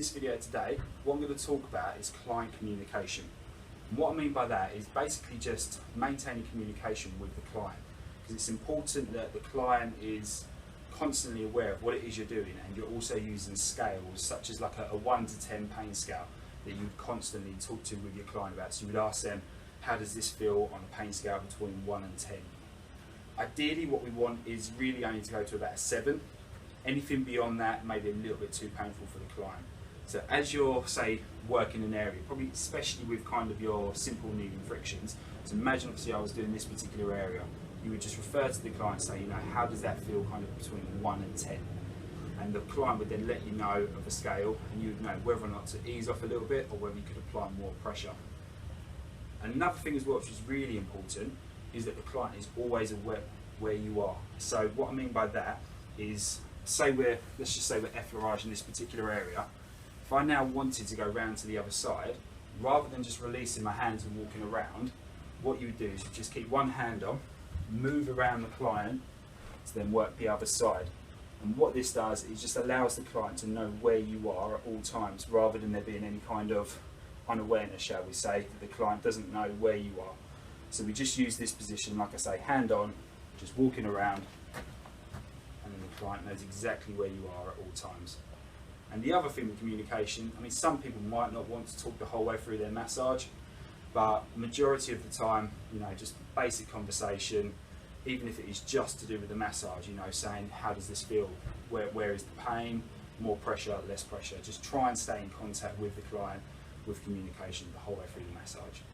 this video today, what I'm going to talk about is client communication. And what I mean by that is basically just maintaining communication with the client, because it's important that the client is constantly aware of what it is you're doing, and you're also using scales such as like a 1 to 10 pain scale that you would constantly talk to with your client about. So you would ask them, how does this feel on a pain scale between 1 and 10? Ideally what we want is really only to go to about a 7. Anything beyond that may be a little bit too painful for the client. So as you're, say, working an area, probably especially with kind of your simple knee frictions, so imagine obviously I was doing this particular area, you would just refer to the client and say, you know, how does that feel kind of between 1 and 10? And the client would then let you know of a scale, and you would know whether or not to ease off a little bit or whether you could apply more pressure. Another thing as well, which is really important, is that the client is always aware where you are. So what I mean by that is, let's just say we're effleurage in this particular area. If I now wanted to go round to the other side, rather than just releasing my hands and walking around, what you would do is you just keep one hand on, move around the client to then work the other side. And what this does is just allows the client to know where you are at all times, rather than there being any kind of unawareness, shall we say, that the client doesn't know where you are. So we just use this position, like I say, hand on, just walking around, and then the client knows exactly where you are at all times. And the other thing with communication, I mean, some people might not want to talk the whole way through their massage, but majority of the time, you know, just basic conversation, even if it is just to do with the massage, you know, saying, how does this feel? Where is the pain? More pressure, less pressure. Just try and stay in contact with the client with communication the whole way through the massage.